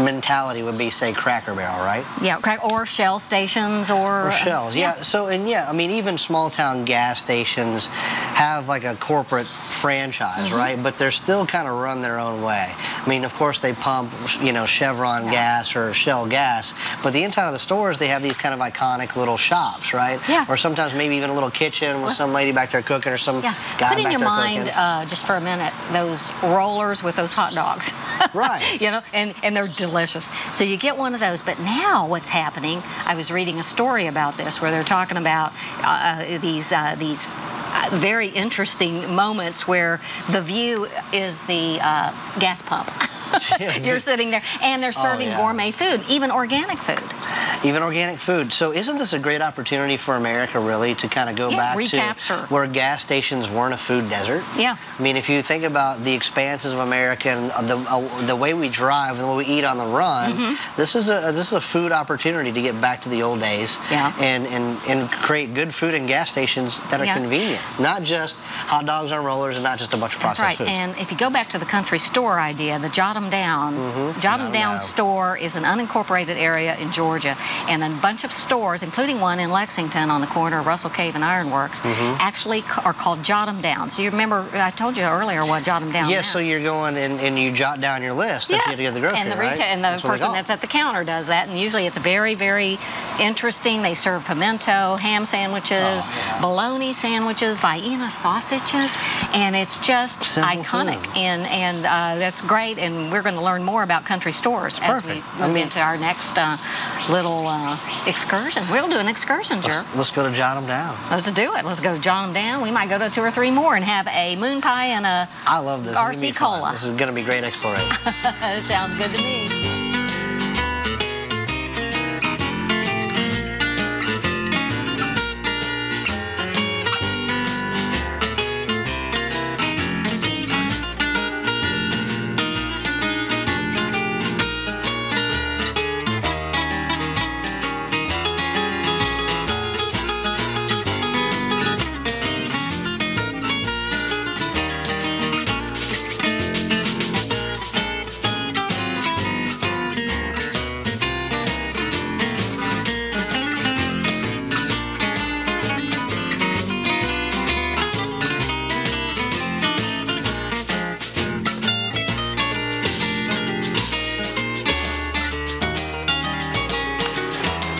mentality would be, say, Cracker Barrel, right? Yeah, or Shell stations, or Shells. Yeah. So, and yeah, I mean, even small town gas stations have like a corporate franchise, right? But they're still kind of run their own way. I mean, of course, they pump, you know, Chevron gas or Shell gas, but the inside of the stores, they have these kind of iconic little shops, right? Yeah. Or sometimes maybe even a little kitchen with some lady back there cooking, or some guy back there cooking. Put in your mind, just for a minute, those rollers with those hot dogs. Right. You know, and they're delicious. So you get one of those, but now what's happening, I was reading a story about this where they're talking about these very interesting moments where the view is the gas pump. You're sitting there, and they're serving gourmet food, even organic food. Even organic food. So isn't this a great opportunity for America, really, to kind of go back recapture. to where gas stations weren't a food desert? Yeah. I mean, if you think about the expanses of America and the way we drive, the way we eat on the run, this is a food opportunity to get back to the old days and create good food in gas stations that are convenient. Not just hot dogs on rollers and not just a bunch of processed foods. And if you go back to the country store idea, the Jot 'em Down, Jot 'em Down store is an unincorporated area in Georgia, and a bunch of stores, including one in Lexington on the corner of Russell Cave and Ironworks, actually are called Jot 'em Down. So you remember, I told you earlier what Jot 'em Down meant. So you're going and you jot down your list if you have to get the grocery, and the person that's at the counter does that, and usually it's very, very interesting. They serve pimento, ham sandwiches, bologna sandwiches, Vienna sausages, and it's just iconic. And that's great, and we're going to learn more about country stores as we move into our next little excursion. We'll do an excursion, Jer. Let's go to Jot 'em Down. Let's do it. Let's go to Jot 'em Down. We might go to 2 or 3 more and have a moon pie and a I love this. RC Cola. This is going to be great exploration. It sounds good to me.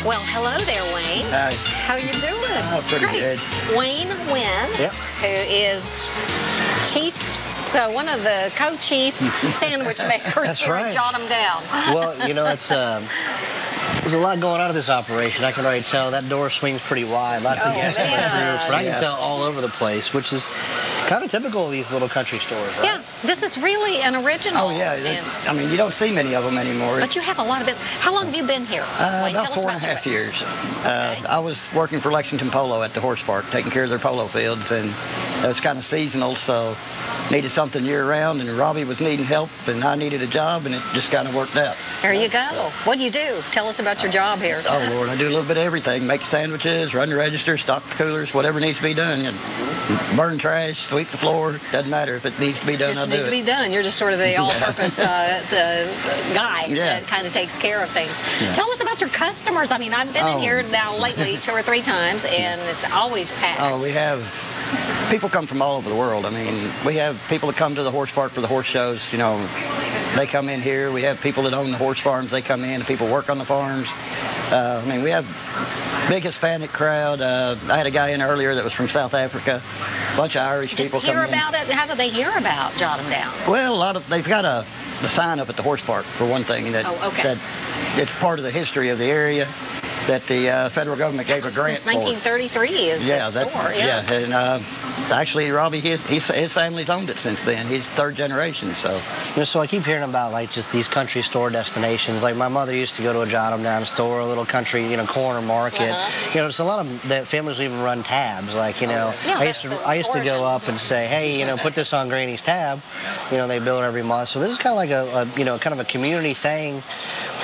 Well, hello there, Wayne. Hi. How you doing? Oh, pretty good. Wayne Wynn, who is one of the co-chief sandwich makers here at Jot 'em Down. Well, you know, it's there's a lot going on in this operation. I can already tell that door swings pretty wide. Lots of gas coming through. But I can tell all over the place, which is kind of typical of these little country stores, right? Yeah, this is really an original. Oh, yeah. I mean, you don't see many of them anymore. But you have a lot of business. How long have you been here? Wayne, about 4.5 years. I was working for Lexington Polo at the horse park, taking care of their polo fields, and it was kind of seasonal, so needed something year-round, and Robbie was needing help, and I needed a job, and it just kind of worked out. There you go. What do you do? Tell us about your job here. Oh, Lord, I do a little bit of everything. Make sandwiches, run the register, stock the coolers, whatever needs to be done. And burn trash, sweep the floor. Doesn't matter if it needs to be done, I'll do it. It needs to be done. You're just sort of the all-purpose guy that kind of takes care of things. Yeah. Tell us about your customers. I mean, I've been in here now lately 2 or 3 times, and it's always packed. Oh, we have... People come from all over the world. I mean, we have people that come to the horse park for the horse shows. You know, they come in here. We have people that own the horse farms. They come in, and people work on the farms. I mean, we have big Hispanic crowd. I had a guy in earlier that was from South Africa. A bunch of Irish people come in. Just hear about it. How do they hear about Jot 'em Down? Well, they've got a sign up at the horse park for one thing that it's part of the history of the area. That the federal government gave a grant since 1933 is the store. And actually, Robbie, his family's owned it since then. He's 3rd generation, so. You know, so I keep hearing about like just these country store destinations. Like my mother used to go to a Jot 'em Down store, a little country, corner market. You know, there's a lot of that families even run tabs. Like, you know, I used to go up and say, hey, put this on Granny's tab. You know, they bill it every month. So this is kind of like a kind of a community thing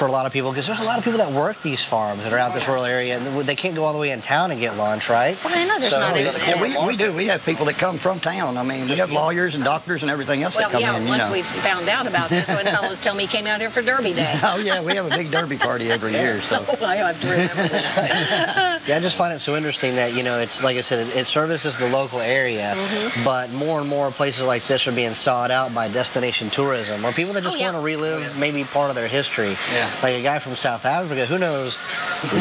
for a lot of people, because there's a lot of people that work these farms that are out this rural area, and they can't go all the way in town and get lunch, right? Well, I know there's not able to get we do. We have people that come from town. I mean, we have lawyers and doctors and everything else that come in. Once we found out about this, when fellows tell me he came out here for Derby Day. Oh, yeah, we have a big Derby party every year. So. Oh, I have to remember that. Yeah, I just find it so interesting that, you know, it's like I said, it services the local area, but more and more places like this are being sought out by destination tourism, or people that just want to relive maybe part of their history. Yeah. Like a guy from South Africa, who knows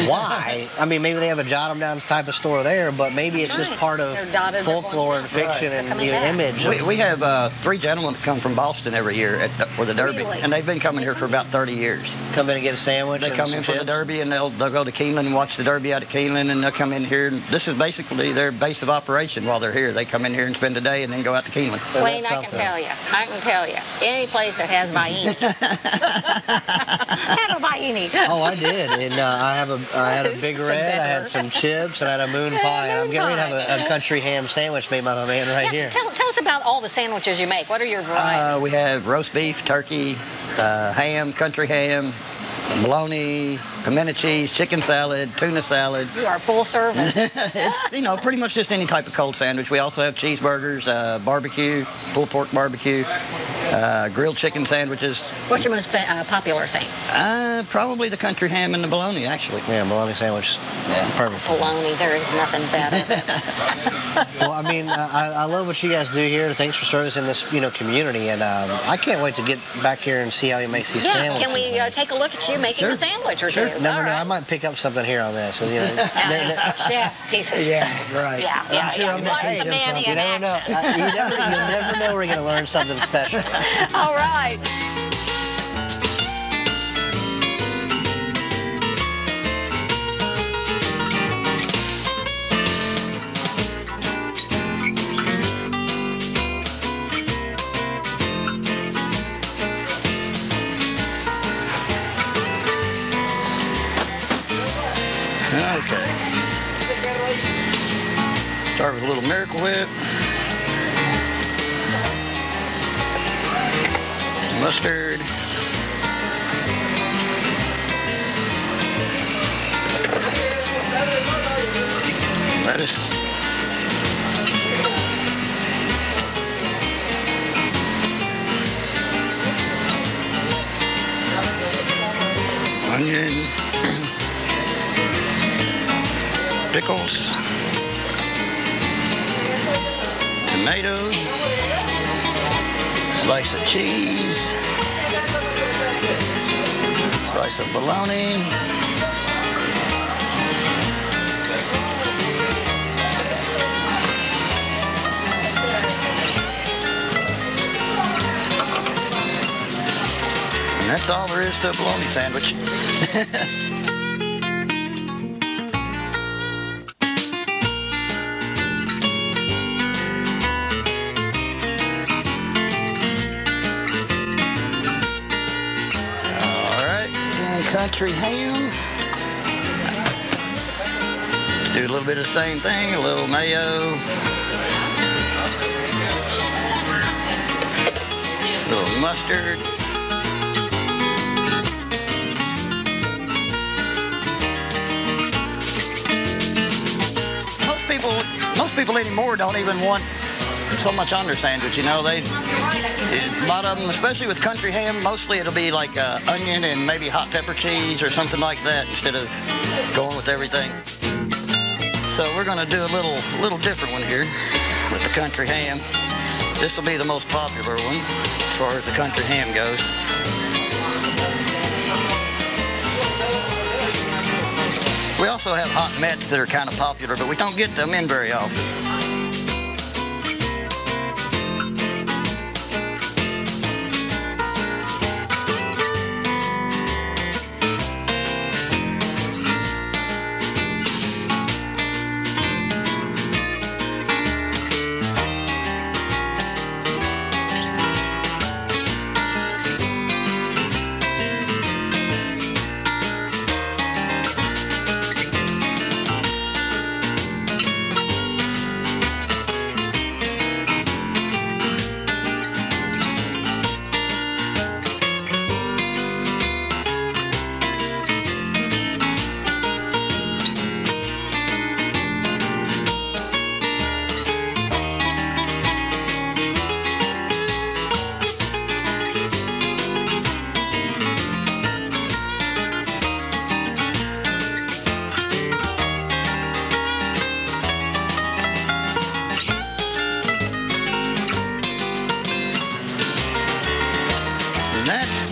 why? I mean, maybe they have a jot 'em down type of store there, but maybe it's just part of folklore and fiction and image. We have 3 gentlemen that come from Boston every year for the Derby, and they've been coming here for about 30 years. Come in and get a sandwich. They come in for the Derby, and they'll go to Keeneland and watch the Derby out at Keeneland, and they'll come in here. And this is basically their base of operation while they're here. They come in here and spend the day, and then go out to Keeneland. Wayne, I can tell you, any place that has vainis. Have a vaini. Oh, I did, and I had a big red, I had some chips, and I had a moon pie. I'm getting ready to have a country ham sandwich made by my man right here. Tell us about all the sandwiches you make. What are your varieties? We have roast beef, turkey, ham, country ham, bologna, pimento cheese, chicken salad, tuna salad. You are full service. It's, you know, pretty much just any type of cold sandwich. We also have cheeseburgers, barbecue, pulled pork barbecue, grilled chicken sandwiches. What's your most popular thing? Probably the country ham and the bologna, actually. Yeah, bologna sandwich. Yeah, perfect. Bologna, there is nothing better. Well, I mean, I love what you guys do here. Thanks for servicing this, community, and I can't wait to get back here and see how he makes these sandwiches. Can we take a look at you making a sandwich or two? Never know. I might pick up something here on this. He's a chef. He's a chef. Right. Watch the man in action. You never know we're going to learn something special. All right. Okay. Start with a little Miracle Whip. Mustard. Lettuce. Onion. Pickles, tomato, slice of cheese, slice of bologna, and that's all there is to a bologna sandwich. Country ham. Do a little bit of the same thing, a little mayo, a little mustard, most people anymore don't even want so much on their sandwich, a lot of them, especially with country ham, mostly it'll be like onion and maybe hot pepper cheese or something like that instead of going with everything. So we're gonna do a little different one here with the country ham. This will be the most popular one as far as the country ham goes. We also have hot Mets that are kind of popular, but we don't get them in very often.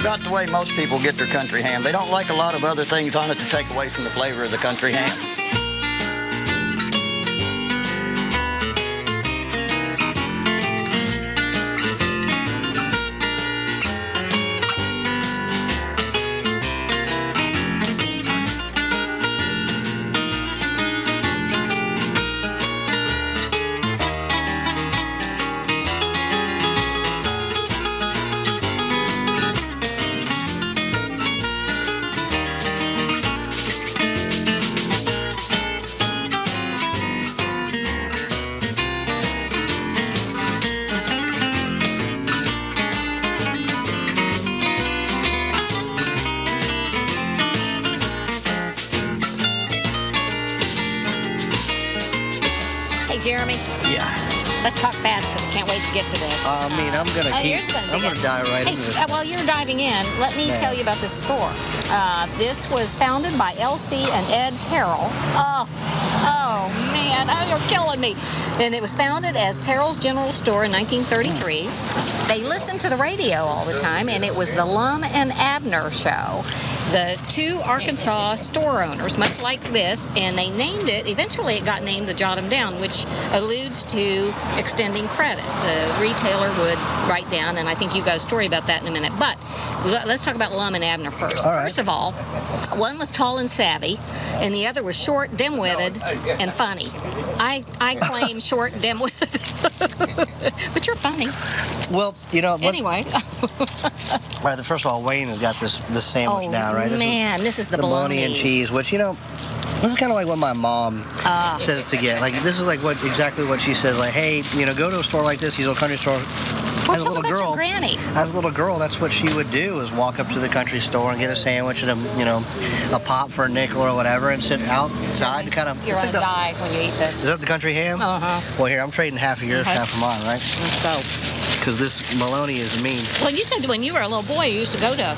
Not the way most people get their country ham. They don't like a lot of other things on it to take away from the flavor of the country ham. Jeremy? Yeah. Let's talk fast because I can't wait to get to this. I'm gonna dive right into this. While you're diving in, let me tell you about this store. This was founded by Elsie and Ed Terrell. Oh man, you're killing me. And it was founded as Terrell's General Store in 1933. They listened to the radio all the time, and it was the Lum and Abner show. The two Arkansas store owners, much like this, and they named it, eventually it got named the Jot 'em Down, which alludes to extending credit. The retailer would write down, and I think you've got a story about that in a minute. But let's talk about Lum and Abner first. All right. First of all, one was tall and savvy, and the other was short, dim-witted, and funny. I claim short, dim-witted, but you're funny. Well, you know. Anyway. All right. First of all, Wayne has got this sandwich down, right? This is the bologna and cheese, which, you know, this is kind of like what my mom says to get. Like, this is like exactly what she says. Like, hey, you know, go to a store like this, these old country store. As a little girl, your granny. As a little girl, that's what she would do: is walk up to the country store and get a sandwich and a pop for a nickel or whatever, and sit outside and kind of. You're gonna die when you eat this. Is that the country ham? Well, here, I'm trading half of yours, half of mine, right? Let's go. Because this bologna is mean. Well, you said when you were a little boy, you used to go to a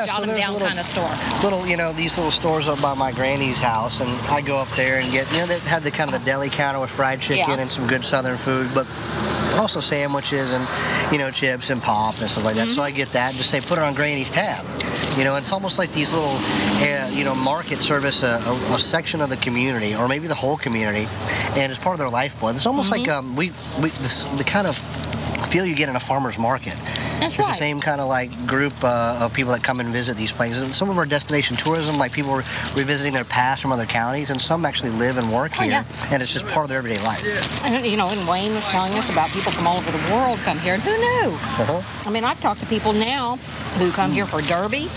Jot 'em Down kind of store. Little, you know, these little stores up by my granny's house, and I go up there and get, you know, they had the kind of the deli counter with fried chicken and some good southern food, but also sandwiches and, you know, chips and pop and stuff like that. So I get that and just say, put it on Granny's tab. You know, it's almost like these little, you know, markets service a section of the community, or maybe the whole community, and it's part of their lifeblood. It's almost like the kind of feel you get in a farmer's market. That's It's the same kind of like group of people that come and visit these places. And some of them are destination tourism, like people revisiting their past from other counties, and some actually live and work here, and it's just part of their everyday life. And, you know, and Wayne was telling us about people from all over the world come here, and who knew? I mean, I've talked to people now who come here for Derby.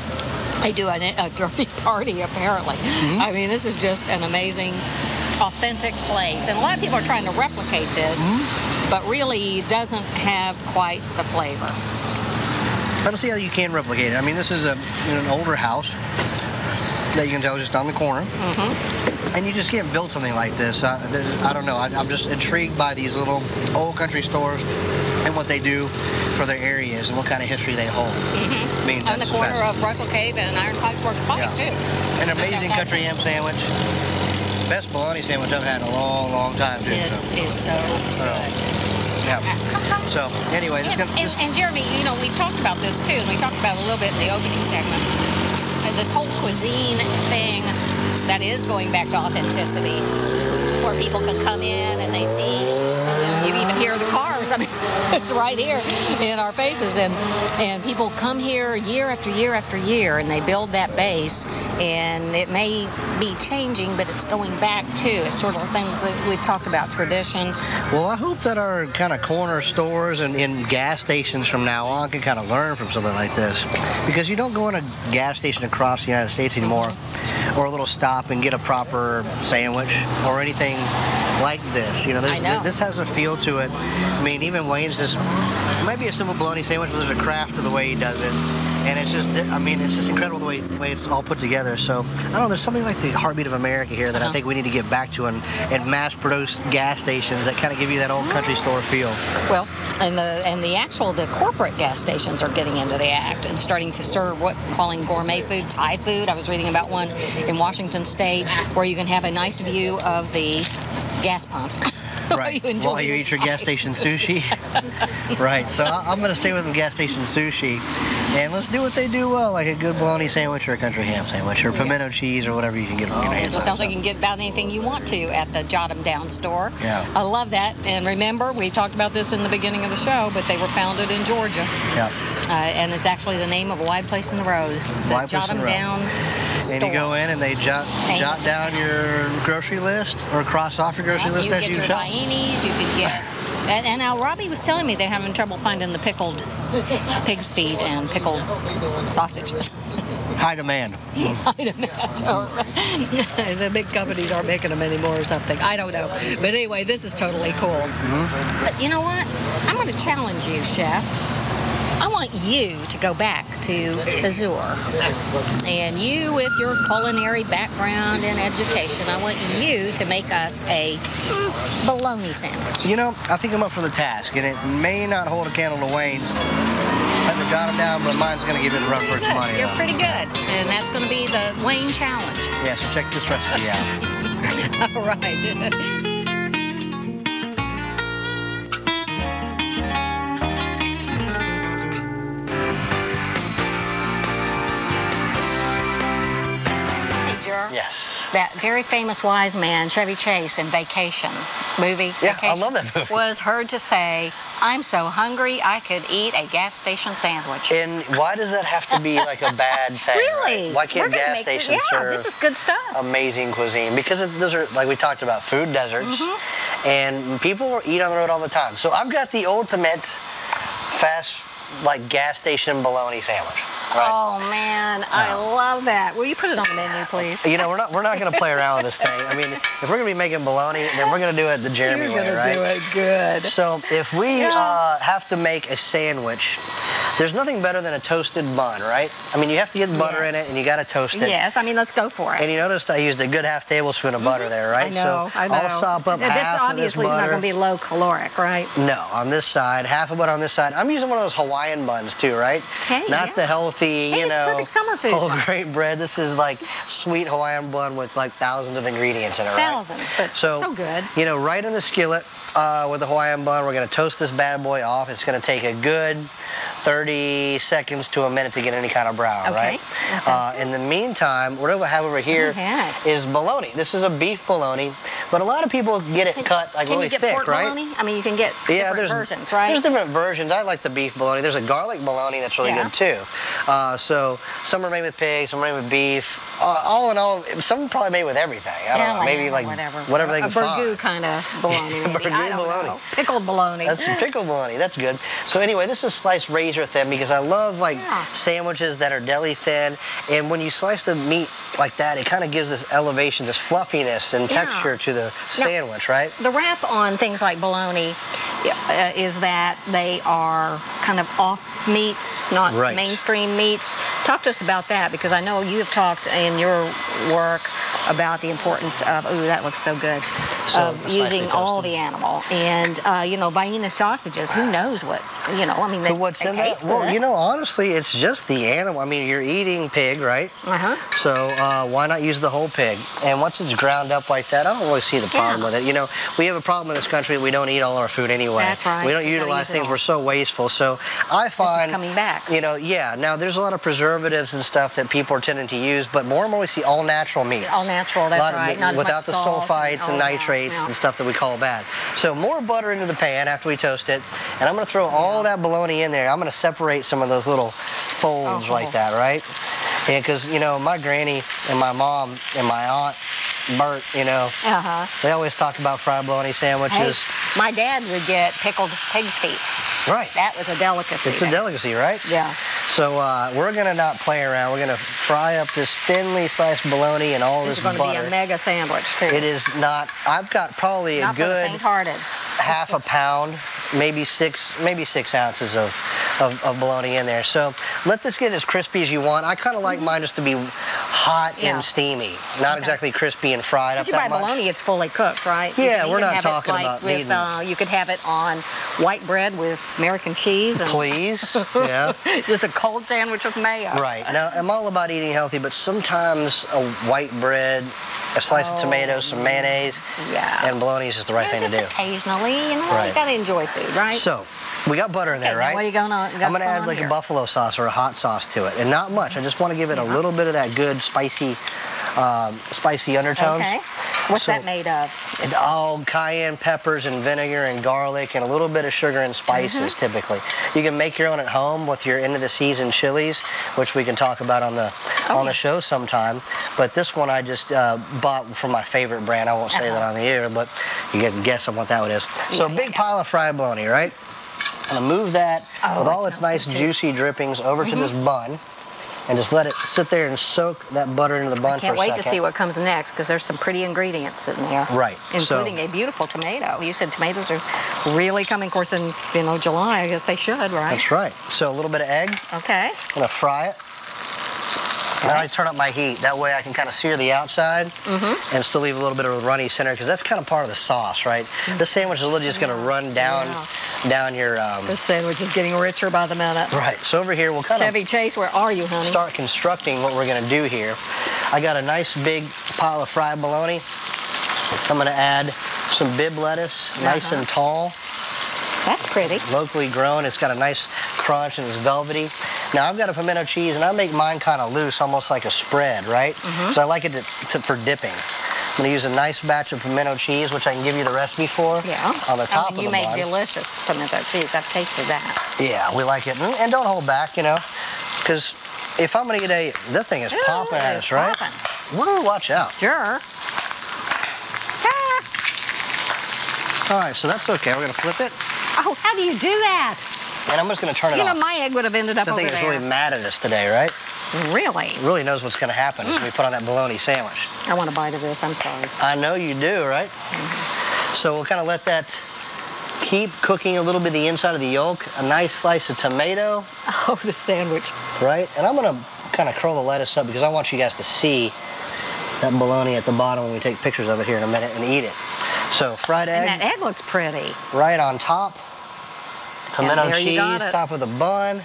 They do a Derby party, apparently. I mean, this is just an amazing, authentic place. And a lot of people are trying to replicate this, but really doesn't have quite the flavor. I don't see how you can replicate it. I mean, this is an older house that you can tell is just on the corner. And you just can't build something like this. I don't know. I'm just intrigued by these little old country stores and what they do for their areas and what kind of history they hold. I mean, on the corner of Russell Cave and Iron Pike Works Pike, too. An amazing country ham sandwich. Best bologna sandwich I've had in a long, long time, too. This is so good. Yeah. So, anyway. And Jeremy, you know, we talked about this, too, and we talked about it a little bit in the opening segment. This whole cuisine thing that is going back to authenticity, where people can come in and they see, you even hear the cars. I mean, it's right here in our faces. And people come here year after year after year, and they build that base. And it may be changing, but it's going back to it's sort of things that we've talked about, tradition. Well, I hope that our kind of corner stores and gas stations from now on can kind of learn from something like this, because you don't go in a gas station across the United States anymore, or a little stop and get a proper sandwich or anything like this. You know, this has a feel to it. I mean, even Wayne's it might be a simple bologna sandwich, but there's a craft to the way he does it. And it's just, I mean, it's just incredible the way it's all put together. So, I don't know, there's something like the heartbeat of America here that I think we need to get back to, and mass-produced gas stations that kind of give you that old country store feel. Well, and the corporate gas stations are getting into the act and starting to serve what we're calling gourmet food, Thai food. I was reading about one in Washington State where you can have a nice view of the gas pumps. Right. While you eat your gas station sushi. Right. So I'm going to stay with the gas station sushi, and let's do what they do well, like a good bologna sandwich or a country ham sandwich or pimento cheese or whatever you can get on your hands. It sounds like you can get about anything you want to at the Jot 'em Down store. Yeah. I love that. And remember, we talked about this in the beginning of the show, but they were founded in Georgia. Yeah. And it's actually the name of a wide place in the road. The Jot 'em Down store. And you go in and they jot down your grocery list or cross off your grocery list as you shop. You can get your Viennies, you can get... And now Robbie was telling me they're having trouble finding the pickled pig's feet and pickled sausages. High demand. High demand. The big companies aren't making them anymore or something. I don't know. But anyway, this is totally cool. But you know what? I'm going to challenge you, Chef. I want you to go back to Azure, and you, with your culinary background and education, I want you to make us a bologna sandwich. You know, I think I'm up for the task, and it may not hold a candle to Wayne's at the Jot 'em Down, but mine's going to give it a run for its money. You're pretty good, and that's going to be the Wayne challenge. Yeah, so check this recipe out. All right. Yes. That very famous wise man, Chevy Chase, in Vacation movie. Yeah, Vacation, I love that movie. Was heard to say, "I'm so hungry I could eat a gas station sandwich." And why does that have to be like a bad thing? Really? Right? Why can't gas stations serve this is good stuff. Amazing cuisine? Because those are, like we talked about, food deserts, and people eat on the road all the time. So I've got the ultimate fast, like gas station bologna sandwich. Right. Oh man, I love that. Will you put it on the menu, please? You know, we're not going to play around with this thing. I mean, if we're going to be making bologna, then we're going to do it the Jeremy way, right? You're going to do it good. So if we have to make a sandwich, there's nothing better than a toasted bun, right? I mean, you have to get butter in it, and you got to toast it. Yes, I mean, let's go for it. And you noticed I used a good half tablespoon of butter there, right? I know. I'll sop up half of this butter. This obviously is not going to be low caloric, right? No, on this side, half of butter on this side. I'm using one of those Hawaiian buns too, right? Okay, not the healthy, you know, perfect summer food whole grain bread. This is like sweet Hawaiian bun with like thousands of ingredients in it, right? Thousands, but so good. You know, right in the skillet with the Hawaiian bun, we're going to toast this bad boy off. It's going to take a good 30 seconds to a minute to get any kind of brown, right? In the meantime, what I have over here is bologna. This is a beef bologna, but a lot of people get it cut like really thick, pork right? Bologna? I mean, you can get different versions, right? There's different versions. I like the beef bologna. There's a garlic bologna that's really good too. So some are made with pig, some are made with beef. All in all, some probably made with everything. I don't know, maybe like whatever they can find. A burgoo kind of bologna. Burgoo bologna. Pickled bologna. That's pickled bologna. That's good. So anyway, this is sliced razor thin because I love like sandwiches that are deli thin, and when you slice the meat like that, it kind of gives this elevation, this fluffiness and texture to the sandwich, right? The wrap on things like bologna is that they are kind of off meats, not mainstream meats. Talk to us about that, because I know you have talked in your work about the importance of, ooh, that looks so good, of using all the animal. And, you know, Vienna sausages, who knows what, you know, I mean, what's in that? Well, you know, honestly, it's just the animal. I mean, you're eating pig, right? So why not use the whole pig? And once it's ground up like that, I don't really see the problem with it. You know, we have a problem in this country. We don't eat all our food anyway. That's right. We don't utilize things. We're so wasteful. So I find, this is coming back. You know, now there's a lot of preservatives and stuff that people are tending to use, but more and more we see all natural meats. All natural, that's right. Not without the sulfites and nitrates and stuff that we call bad. So more butter into the pan after we toast it, and I'm going to throw all that bologna in there. I'm going to separate some of those little folds like that, right? Yeah, because, you know, my granny and my mom and my aunt, Bert, you know, they always talk about fried bologna sandwiches. Hey, my dad would get pickled pig's feet. Right. That was a delicacy. It's a delicacy, right? Yeah. So we're going to not play around. We're going to fry up this thinly sliced bologna and all this butter. It's going to be a mega sandwich, too. It is not. I've got probably a good half a pound, maybe six ounces of bologna in there. So let this get as crispy as you want. I kind of like mine just to be hot and steamy. Not exactly crispy and fried up that much. You buy bologna, it's fully cooked, right? Yeah, we're not talking about needing... You could have it on white bread with American cheese. And please, yeah. Just a cold sandwich with mayo. Right. Now, I'm all about eating healthy, but sometimes a white bread, a slice of tomatoes, some mayonnaise, and bologna is just the right thing to do. Occasionally, you know, you gotta enjoy food, right? So, we got butter in there, right? What are you going on? I'm going to add like a buffalo sauce or a hot sauce to it, and not much. I just want to give it a little bit of that good spicy undertones. Okay. What's that made of? All cayenne peppers and vinegar and garlic and a little bit of sugar and spices typically. You can make your own at home with your end of the season chilies, which we can talk about on the show sometime. But this one I just bought from my favorite brand. I won't say that on the air, but you can guess on what that one is. So a big pile of fried bologna, right? I'm going to move that with all its nice juicy drippings over to this bun and just let it sit there and soak that butter into the bun for a second. I can't wait to see what comes next because there's some pretty ingredients sitting there. Right. Including a beautiful tomato. You said tomatoes are really coming, of course, in July. I guess they should, right? That's right. So a little bit of egg. Okay. I'm going to fry it. And I turn up my heat. That way I can kind of sear the outside and still leave a little bit of a runny center because that's kind of part of the sauce, right? This sandwich is literally just going to run down your... This sandwich is getting richer by the minute. Right. So over here we'll kind Chevy Chase, where are you, honey? Start constructing what we're going to do here. I got a nice big pile of fried bologna. I'm going to add some bib lettuce, nice and tall. That's pretty. Locally grown. It's got a nice crunch and it's velvety. Now I've got a pimento cheese and I make mine kind of loose, almost like a spread, right? So I like it for dipping. I'm going to use a nice batch of pimento cheese, which I can give you the recipe for on the top of the bun. You make delicious pimento cheese. I've tasted that. Yeah, we like it. And don't hold back, you know, because if I'm going to get this thing is popping at us, right? Woo, watch out. Sure. All right, so that's okay. We're going to flip it. Oh, how do you do that? And I'm just going to turn it off. You know, my egg would have ended up over there. I think it's really mad at us today, right? Really? It really knows what's going to happen as we put on that bologna sandwich. I want a bite of this. I'm sorry. I know you do, right? So we'll kind of let that keep cooking a little bit the inside of the yolk. A nice slice of tomato. Oh, the sandwich. Right? And I'm going to kind of curl the lettuce up because I want you guys to see that bologna at the bottom when we take pictures of it here in a minute and eat it. So fried egg. And that egg looks pretty. Right on top. Pimento cheese, top of the bun.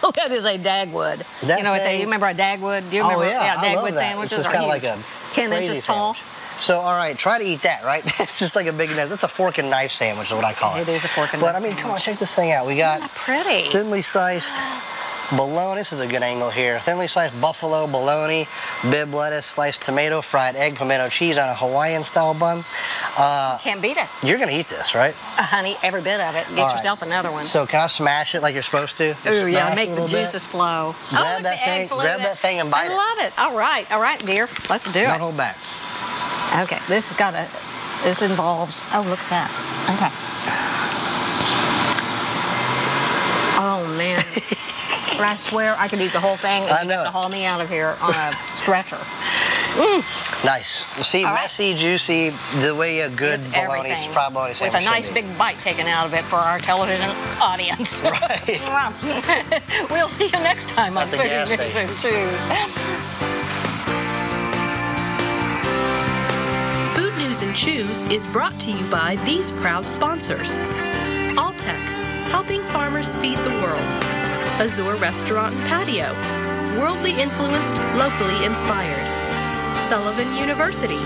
Oh, that is a Dagwood. You know what you remember a Dagwood? Do you remember? Dagwood sandwiches are kind of like a 10 inches tall. So, all right, try to eat that, right? It's just like a big mess. That's a fork and knife sandwich is what I call it. It is a fork and knife sandwich. But, I mean, come on, check this thing out. We got pretty thinly sliced bologna. This is a good angle here. Thinly sliced buffalo bologna, bib lettuce, sliced tomato, fried egg, pimento cheese on a Hawaiian-style bun. Can't beat it. You're going to eat this, right? Honey, every bit of it. Get yourself another one. So can I smash it like you're supposed to? Oh, yeah, make the juices flow. Grab that thing and bite it. I love it. All right, dear. Let's do it. Don't hold back. Okay, this involves, oh, look at that. Okay. Oh, man. I swear I could eat the whole thing and you'd have to haul me out of here on a stretcher. Nice. See, messy, juicy, the way a good fried bologna sandwich with a nice big bite taken out of it for our television audience. Right. We'll see you next time on Food News and Chews. Food News and Chews is brought to you by these proud sponsors. Alltech, helping farmers feed the world. Azure Restaurant and Patio, worldly influenced, locally inspired. Sullivan University.